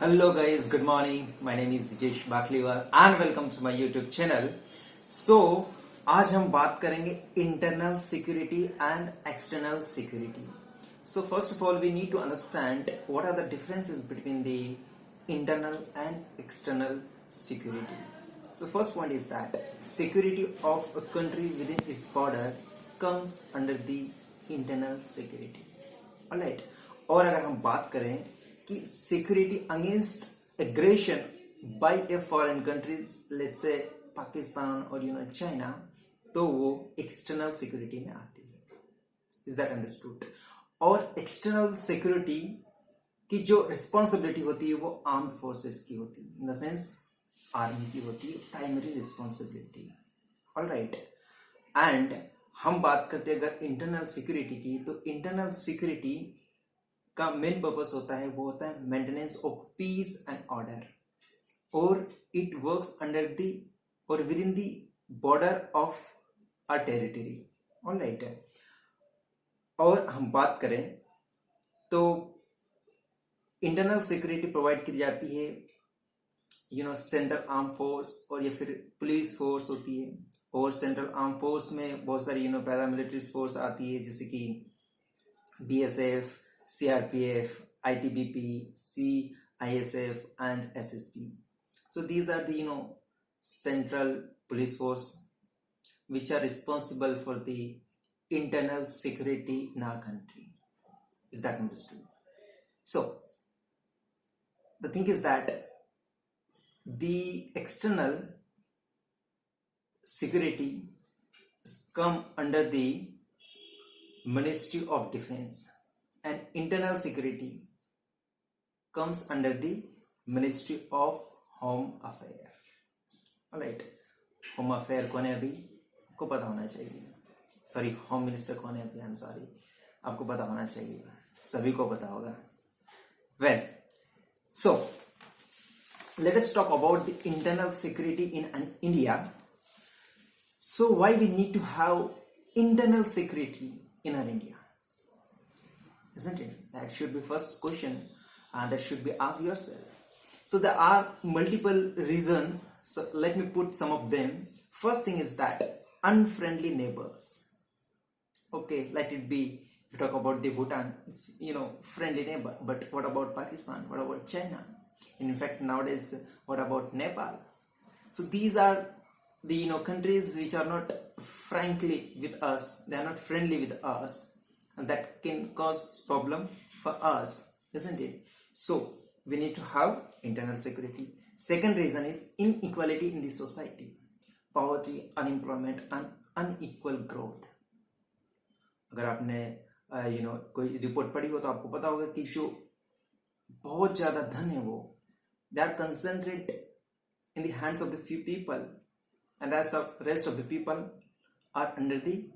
Hello guys, good morning. My name is Vijesh Bakliwal and welcome to my YouTube channel. So आज हम बात करेंगे internal security and external security. So first of all we need to understand what are the differences between the internal and external security. So first point is that security of a country within its border comes under the internal security. Alright. और अगर हम बात करें कि security against aggression by a foreign countries let's say Pakistan और China, तो वो external security में आती है. Is that understood? और एक्सटर्नल सिक्योरिटी की जो रिस्पॉन्सिबिलिटी होती है वो आर्म्ड फोर्सेस की होती है, इन द सेंस आर्मी की होती है प्राइमरी रिस्पॉन्सिबिलिटी. ऑलराइट. एंड हम बात करते हैं अगर इंटरनल सिक्योरिटी की, तो इंटरनल सिक्योरिटी का मेन पर्पस होता है वो होता है maintenance of peace and order, और इट वर्क्स अंडर द और with in the border of a territory. Alright. और हम बात करें तो इंटरनल सिक्योरिटी प्रोवाइड की जाती है सेंट्रल आर्म फोर्स और या फिर पुलिस फोर्स होती है. और सेंट्रल आर्म फोर्स में बहुत सारी पैरामिलिट्री फोर्स आती है, जैसे कि BSF, CRPF, ITBP, CISF and SSB. So these are the central police force which are responsible for the internal security in our country. Is that understood? So the thing is that the external security come under the Ministry of Defense, and internal security comes under the Ministry of Home Affairs. Alright. Home Affairs कौन है अभी? आपको पता होना चाहिए. Sorry, home minister कौन है अभी? आई एम सॉरी, आपको पता होना चाहिए, सभी को पता होगा. Well, so let us talk about the internal security in India. So why we need to have internal security in our India? Isn't it? That should be first question that should be asked yourself. So there are multiple reasons. So let me put some of them. First thing is that unfriendly neighbors. Okay, let it be. If you talk about the Bhutan, it's friendly neighbor. But what about Pakistan? What about China? And in fact, nowadays, what about Nepal? So these are the countries which are not frankly with us. They are not friendly with us. And that can cause problem for us, isn't it? So we need to have internal security. Second reason is inequality in the society, poverty, unemployment and unequal growth. अगर आपने कोई report पढ़ी हो तो आपको पता होगा कि जो बहुत ज्यादा धन है वो they are concentrated in the hands of the few people, and rest of the people are under the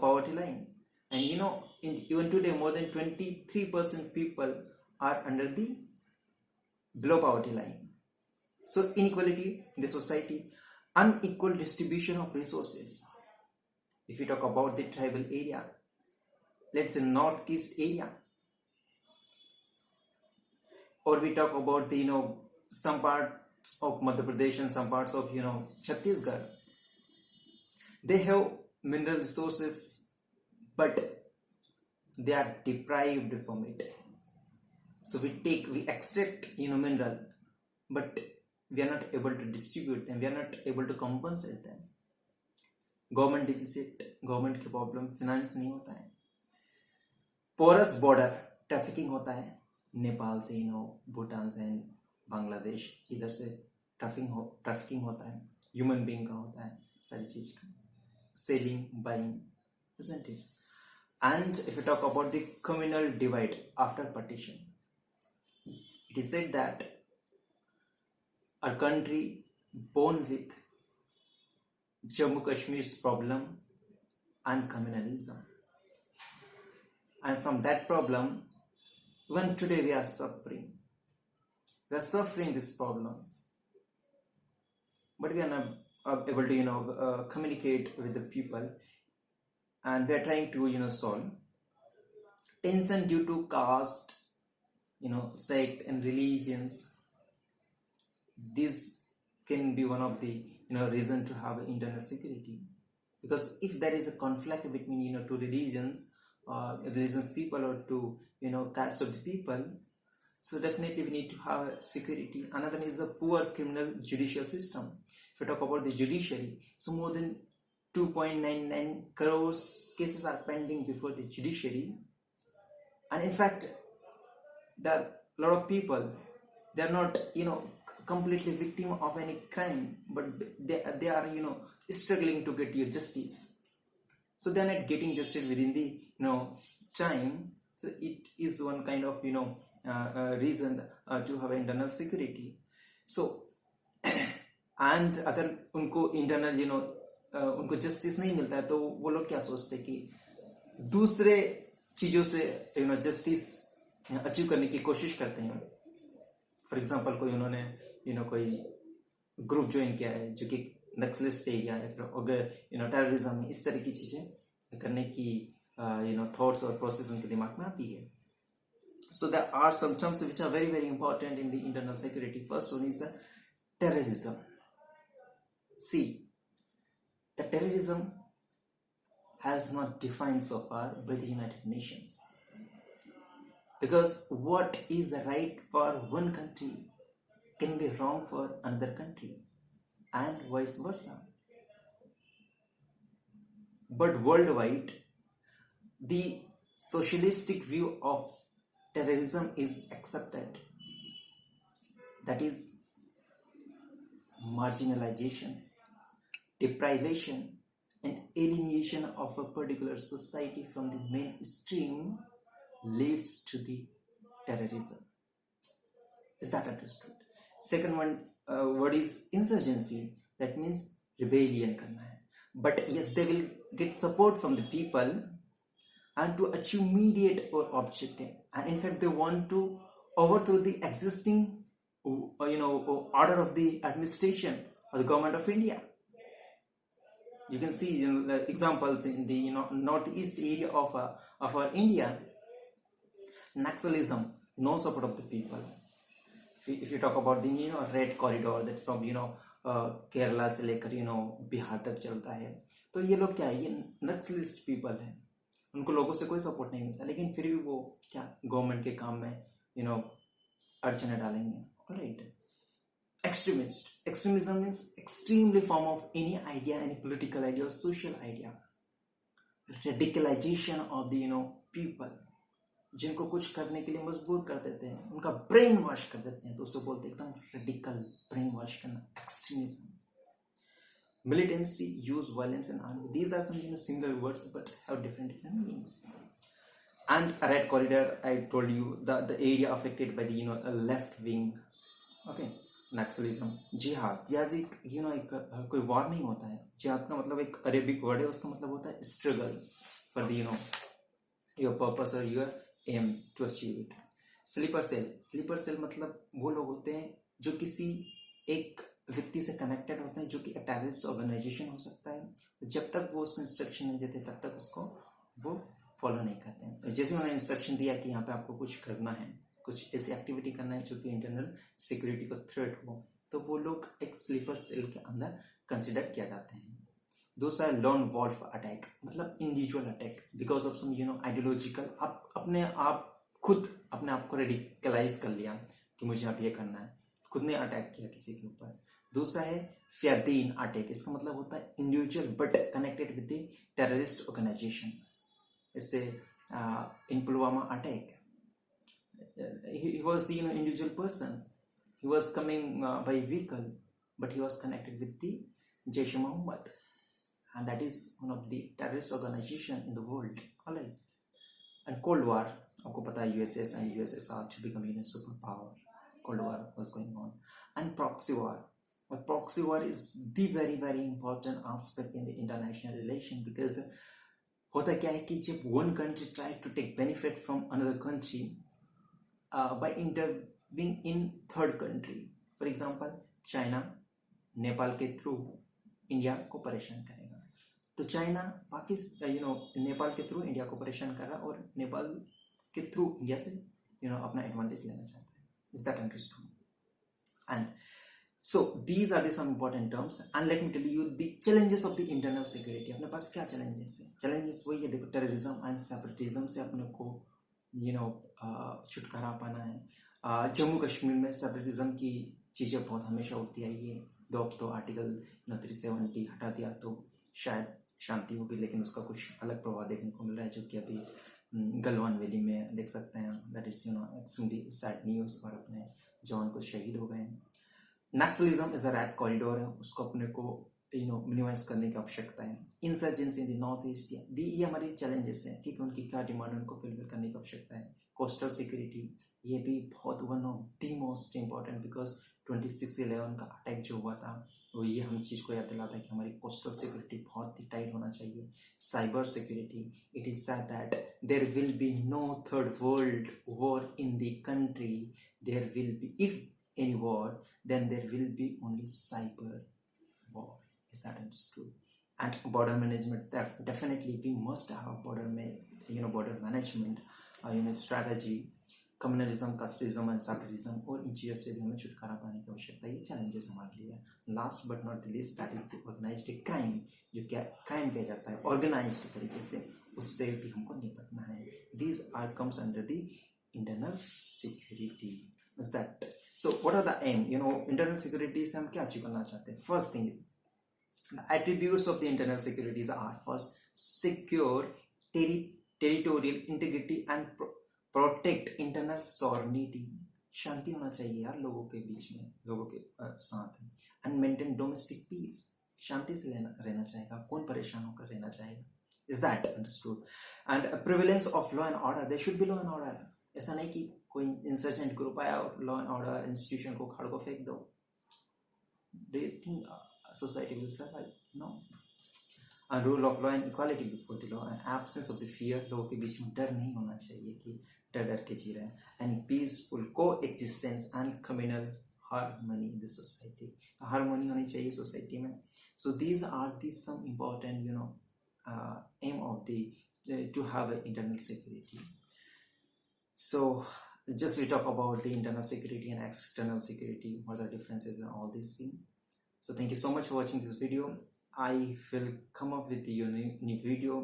poverty line. And even today more than 23% people are under the below poverty line. So inequality in the society, unequal distribution of resources. If you talk about the tribal area, let's say northeast area, or we talk about the some parts of Madhya Pradesh and some parts of Chhattisgarh, they have mineral resources but they are deprived from it. So we extract mineral, but we are not able to distribute them, we are not able to compensate them. Government deficit, government की problem, finance नहीं होता है. Porous border, trafficking होता है नेपाल से भूटान से बांग्लादेश, इधर से ट्रैफिकिंग होता है, ह्यूमन बीइंग का होता है, सारी चीज का selling, buying, isn't it? And if you talk about the communal divide after partition, it is said that a country born with Jammu Kashmir's problem and communalism, and from that problem even today we are suffering this problem, but we are not able to communicate with the people, and we are trying to solve tension due to caste, sect and religions this can be one of the reason to have internal security. Because if there is a conflict between two religions, religions people, or two caste of the people, so definitely we need to have security. Another is a poor criminal judicial system. If you talk about the judiciary, so more than 2.99 crores cases are pending before the judiciary, and in fact there are a lot of people, they are not completely victim of any crime, but they are struggling to get your justice. So they are not getting justice within the time. So it is one kind of reason to have internal security. So and अगर उनको internal उनको justice नहीं मिलता है, तो वो लोग क्या सोचते हैं कि दूसरे चीज़ों से जस्टिस अचीव करने की कोशिश करते हैं. फॉर एग्जांपल कोई उन्होंने कोई ग्रुप ज्वाइन किया है जो कि नक्सलिस्ट एरिया है, फिर अगर टेररिज्म, इस तरह की चीज़ें करने की थॉट्स और प्रोसेस उनके दिमाग में आती है. So there are some terms which are very very important in the internal security. First one is terrorism. See, the terrorism has not defined so far by the United Nations. Because what is right for one country can be wrong for another country, and vice versa. But worldwide, the socialistic view of terrorism is accepted. That is marginalization, deprivation, and alienation of a particular society from the mainstream leads to the terrorism. Is that understood? Second one, what is insurgency? That means rebellion karna hai. But yes, they will get support from the people and to achieve immediate or objective, and in fact they want to overthrow the existing order of the administration or the government of India. You can see the examples in the northeast area of our India. Naxalism, no support of the people. If you talk about the red corridor that from Kerala से लेकर बिहार तक चलता है, तो ये लोग क्या है, ये नक्सलिस्ट पीपल है, उनको लोगों से कोई सपोर्ट नहीं मिलता, लेकिन फिर भी वो क्या गवर्नमेंट के काम में अड़चने डालेंगे. Alright. Extremist. Extremism means extremely form of any idea, any political idea or social idea. Radicalization of the people, जिनको कुछ करने के लिए मजबूर कर देते हैं, उनका ब्रेन वॉश कर देते हैं, तो उसे बोलते हैं एकदम रेडिकल ब्रेन वॉश करना, extremism. Militancy, use violence and army. These are some similar words but have different meanings. And a red corridor, I told you, the area affected by the left wing. Okay. Naxalism. जिहाद, जिहाद एक कोई war नहीं होता है. जिहाद का मतलब एक अरेबिक वर्ड है, उसका मतलब होता है struggle for the your purpose और your aim to achieve it. Sleeper cell. Sleeper cell मतलब वो लोग होते हैं जो किसी एक व्यक्ति से कनेक्टेड होते हैं, जो कि टेररिस्ट ऑर्गेनाइजेशन हो सकता है. जब तक वो उसको इंस्ट्रक्शन नहीं देते तब तक उसको वो फॉलो नहीं करते हैं. जैसे उन्होंने इंस्ट्रक्शन दिया कि यहाँ पे आपको कुछ करना है, कुछ ऐसी एक्टिविटी करना है जो कि इंटरनल सिक्योरिटी को थ्रेट हो, तो वो लोग एक स्लीपर सेल के अंदर कंसिडर किया जाते हैं. दूसरा है लोन वॉल्फ अटैक, मतलब individual attack because of some ideological, आप अपने आप को रेडिकलाइज कर लिया कि मुझे अब ये करना है, खुद ने अटैक किया किसी के ऊपर. दूसरा है फियादीन अटैक. इसका मतलब होता है individual but connected with the terrorist organisation. जैसे in Pulwama attack, he was the individual person. He was coming by vehicle, but he was connected with the Jaish-e-Mohammed, and that is one of the terrorist organization in the world. Alright. And Cold War, आपको पता है USS and USSR to become superpower. Cold War was going on. And proxy war. But proxy war is the very very important aspect in the international relation, because होता क्या है कि जब one country try to take benefit from another country by intervening in third country. For example, China Nepal के through India को परेशान करेगा, तो चाइना नेपाल के थ्रू इंडिया को परेशान कर रहा है, और नेपाल के थ्रू इंडिया से अपना एडवांटेज लेना चाहता है. Is that understood? And So these are the some important terms, and let me tell you the challenges of the internal security. अपने पास क्या challenges है? Challenges वही है, देखो, terrorism and separatism से अपने को छुटकारा पाना है। जम्मू कश्मीर में सेपरेटिज्म की चीज़ें बहुत हमेशा उठती आई है। दो अब तो आर्टिकल 370 हटा दिया तो शायद शांति होगी, लेकिन उसका कुछ अलग प्रभाव देखने को मिल रहा है, जो कि अभी गलवान वैली में देख सकते हैं। That is extremely sad news, और अपने जवान को शहीद हो गए। Naxalism is a red corridor है, उसको अपने को मिनिमाइज करने की आवश्यकता है। Insurgency in the north east, ये हमारे चैलेंजेस हैं, ठीक है, उनकी क्या डिमांड है, उनको फुलफिल करने की आवश्यकता है। कोस्टल सिक्योरिटी, ये भी बहुत one of the most important, because 26/11 का अटैक जो हुआ था वो ये हम चीज़ को याद दिलाता है कि हमारी कोस्टल सिक्योरिटी बहुत ही टाइट होना चाहिए। Cyber security, it is said that there will be no third world war in the country, there will be, if any war, then there will be only cyber war. Is that understood? And border management, definitely we must have border management, strategy, communalism, casteism and separatism, और इन चीज़ों से भी हमें छुटकारा पाने की आवश्यकता है। ये चैलेंजेस हमारे लिए है। Last but not the least, that is the organized crime, जो क्या क्राइम किया जाता है ऑर्गेनाइज्ड तरीके से, उससे भी हमको निपटना है। These are comes under the internal security. Is that so? What are the aim? Internal security से हम क्या अचीव करना चाहते हैं? First thing is the attributes of the internal securities are first secure territorial integrity and protect internal sovereignty. शांति होना चाहिए यार लोगों के बीच में, लोगों के साथ। and maintain domestic peace, शांति से रहना चाहेगा, कौन परेशान होकर रहना चाहेगा? Is that understood? And prevalence of law and order, there should be law and order. ऐसा नहीं कि कोई इंसर्जेंट ग्रुप आया और लॉ एंड ऑर्डर इंस्टीट्यूशन को खाड़ को फेंक दो। Do you think society will survive? No. And rule of law and equality before the law and absence of the fear, लोगों के बीच में डर नहीं होना चाहिए कि डर के जी रहे हैं। And peaceful coexistence and communal harmony in the society, harmony होनी चाहिए सोसाइटी में। So these are the some important aim of the to have internal security. So just we talk about the internal security and external security, what are the differences and all these things. So thank you so much for watching this video. I will come up with the new video